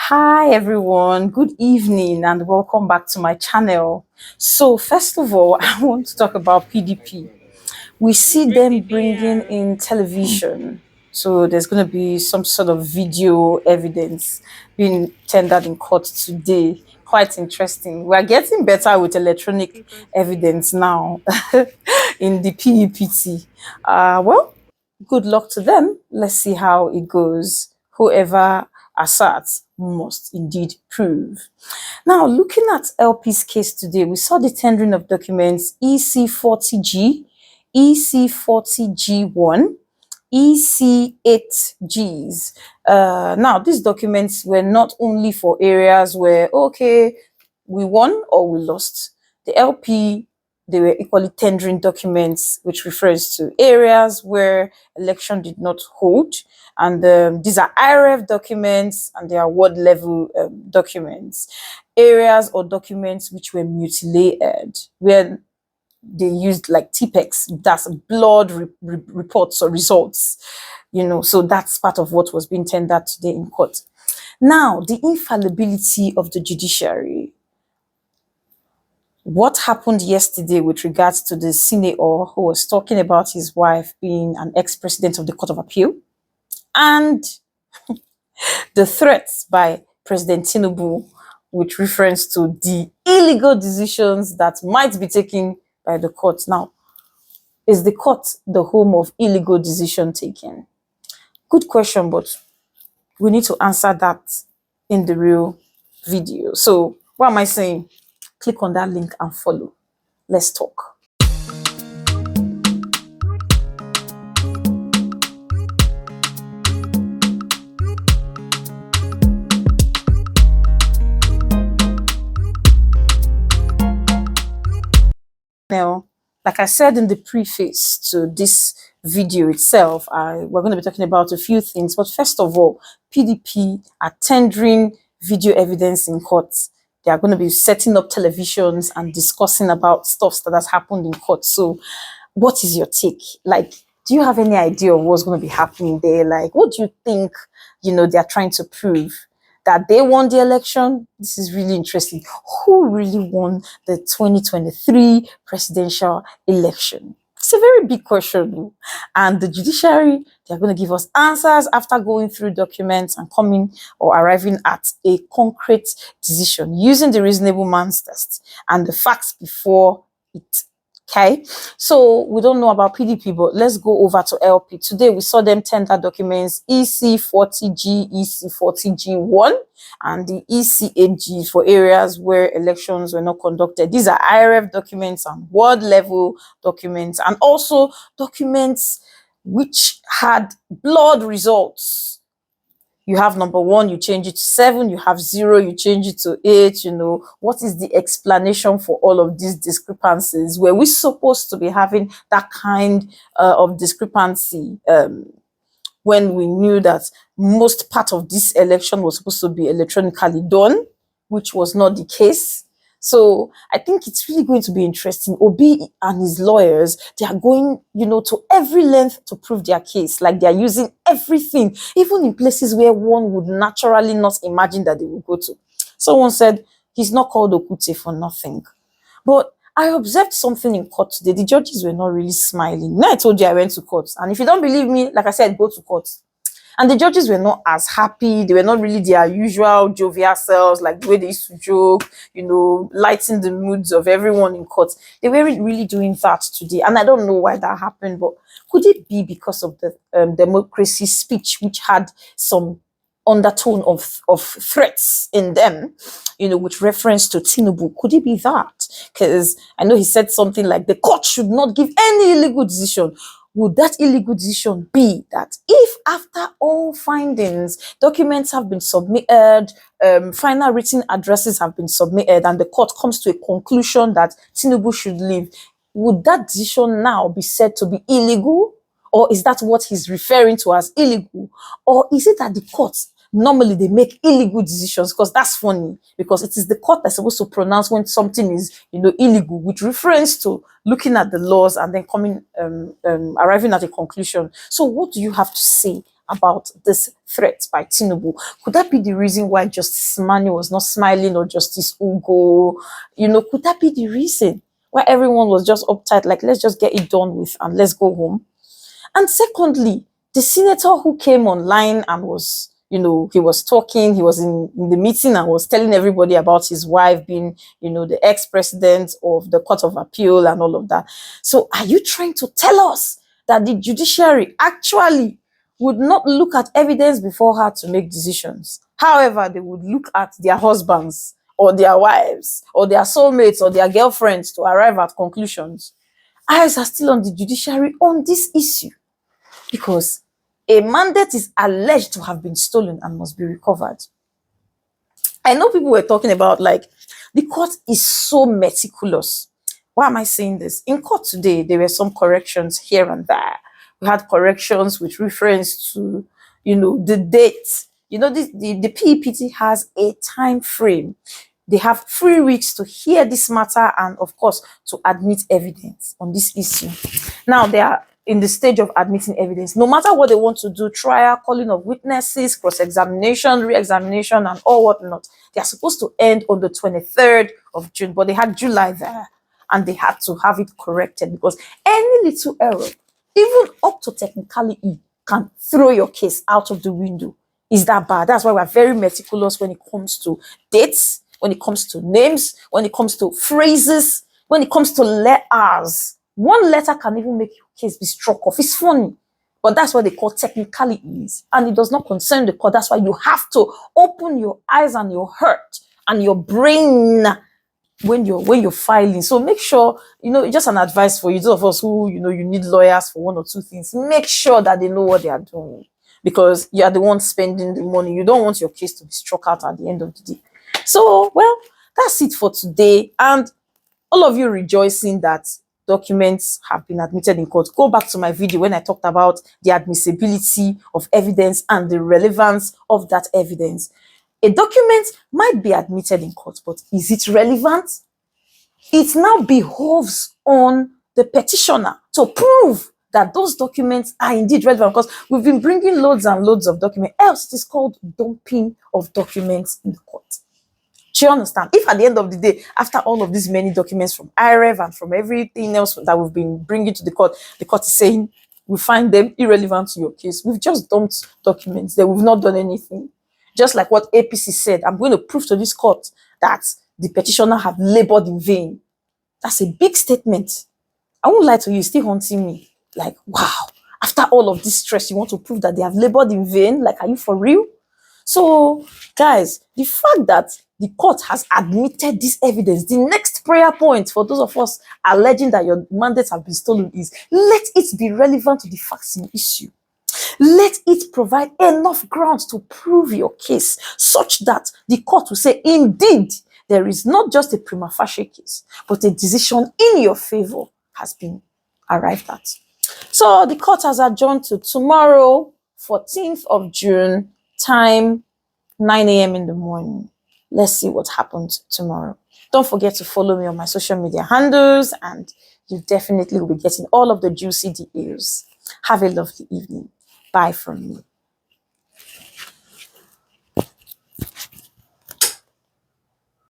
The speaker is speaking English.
Hi everyone, good evening and welcome back to my channel. So first of all, I want to talk about PDP. We see them bringing in television. So there's going to be some sort of video evidence being tendered in court today. Quite interesting. We're getting better with electronic evidence now in the PEPT. Well, good luck to them. Let's see how it goes. Whoever asserts must indeed prove. Now, looking at LP's case today, we saw the tendering of documents EC40G, EC40G1, EC8Gs. Now, these documents were not only for areas where, okay, we won or we lost. The LP, they were equally tendering documents, which refers to areas where election did not hold. And these are IRF documents and they are ward level documents. Areas or documents which were mutilated, where they used like TPEX, that's blood reports or results, so that's part of what was being tendered today in court. Now, the infallibility of the judiciary. What happened yesterday with regards to the senator who was talking about his wife being an ex-president of the Court of Appeal, and the threats by President Tinubu with reference to the illegal decisions that might be taken by the court. Now, is the court the home of illegal decision taking? Good question, but we need to answer that in the real video. So what am I saying? Click on that link and follow. Let's talk. Now, like I said in the preface to this video itself, we're going to be talking about a few things. But first of all, PDP are tendering video evidence in court. They are going to be setting up televisions and discussing about stuff that has happened in court. So what is your take? Like, do you have any idea of what's going to be happening there? Like, what do you think, they're trying to prove? That they won the election? This is really interesting. Who really won the 2023 presidential election? It's a very big question. And the judiciary, they're going to give us answers after going through documents and coming or arriving at a concrete decision using the reasonable man's test and the facts before it. Okay, so we don't know about PDP, but let's go over to LP. Today, we saw them tender documents EC40G, EC40G1, and the EC8G for areas where elections were not conducted. These are IRF documents and ward level documents, and also documents which had blood results. You have number 1, you change it to 7, you have 0, you change it to 8, What is the explanation for all of these discrepancies? Were we supposed to be having that kind of discrepancy when we knew that most part of this election was supposed to be electronically done, which was not the case? So I think it's really going to be interesting. Obi and his lawyers, they are going, to every length to prove their case. Like they are using everything, even in places where one would naturally not imagine that they would go to. Someone said, he's not called Okute for nothing. But I observed something in court today. The judges were not really smiling. Now I told you I went to court. And if you don't believe me, like I said, go to court. And the judges were not as happy. They were not really their usual jovial selves, like the way they used to joke, lighten the moods of everyone in court. They weren't really doing that today. And I don't know why that happened, but could it be because of the democracy speech, which had some undertone of threats in them, with reference to Tinubu? Could it be that? Because I know he said something like the court should not give any illegal decision. Would that illegal decision be that if after all findings, documents have been submitted, final written addresses have been submitted, and the court comes to a conclusion that Tinubu should leave, would that decision now be said to be illegal? Or is that what he's referring to as illegal? Or is it that the courts, normally they make illegal decisions? Because that's funny, because it is the court that's supposed to pronounce when something is, illegal, with reference to looking at the laws and then arriving at a conclusion. So what do you have to say about this threat by Tinubu? Could that be the reason why Justice Manu was not smiling, or Justice Ugo? Could that be the reason why everyone was just uptight, like, let's just get it done with and let's go home? And secondly, the senator who came online and was, he was talking, he was in the meeting and was telling everybody about his wife being, the ex-president of the Court of Appeal and all of that. So are you trying to tell us that the judiciary actually would not look at evidence before her to make decisions? However, they would look at their husbands or their wives or their soulmates or their girlfriends to arrive at conclusions. Eyes are still on the judiciary on this issue, because a mandate is alleged to have been stolen and must be recovered. I know people were talking about, like, the court is so meticulous. Why am I saying this? In court today, there were some corrections here and there. We had corrections with reference to, the date. The PEPT has a time frame. They have 3 weeks to hear this matter and, of course, to admit evidence on this issue. Now, they are in the stage of admitting evidence. No matter what they want to do, trial, calling of witnesses, cross-examination, re-examination, and all whatnot, they are supposed to end on the 23rd of June, but they had July there, and they had to have it corrected, because any little error, even up to technicality, can throw your case out of the window. Is that bad? That's why we're very meticulous when it comes to dates, when it comes to names, when it comes to phrases, when it comes to letters. One letter can even make your case be struck off. It's funny, but that's what they call technicalities, and it does not concern the court. That's why you have to open your eyes and your heart and your brain when you're filing. So make sure, just an advice for you, those of us who, you need lawyers for 1 or 2 things. Make sure that they know what they are doing, because you are the one spending the money. You don't want your case to be struck out at the end of the day. So, well, that's it for today. And all of you rejoicing that documents have been admitted in court, go back to my video when I talked about the admissibility of evidence and the relevance of that evidence. A document might be admitted in court, but is it relevant? It now behoves on the petitioner to prove that those documents are indeed relevant, because we've been bringing loads and loads of documents. Else, it is called dumping of documents in the court. Do you understand? If at the end of the day, after all of these many documents from IREV and from everything else that we've been bringing to the court is saying we find them irrelevant to your case, we've just dumped documents that we've not done anything. Just like what APC said, I'm going to prove to this court that the petitioner have labored in vain. That's a big statement. I won't lie to you, it's still haunting me. Like, wow, after all of this stress, you want to prove that they have labored in vain? Like, are you for real? So, guys, the fact that the court has admitted this evidence, the next prayer point for those of us alleging that your mandates have been stolen is, let it be relevant to the facts in issue. Let it provide enough grounds to prove your case, such that the court will say, indeed, there is not just a prima facie case, but a decision in your favor has been arrived at. So the court has adjourned to tomorrow, 14th of June, time 9 a.m. in the morning. Let's see what happens tomorrow. Don't forget to follow me on my social media handles, and you definitely will be getting all of the juicy details. Have a lovely evening. Bye from me.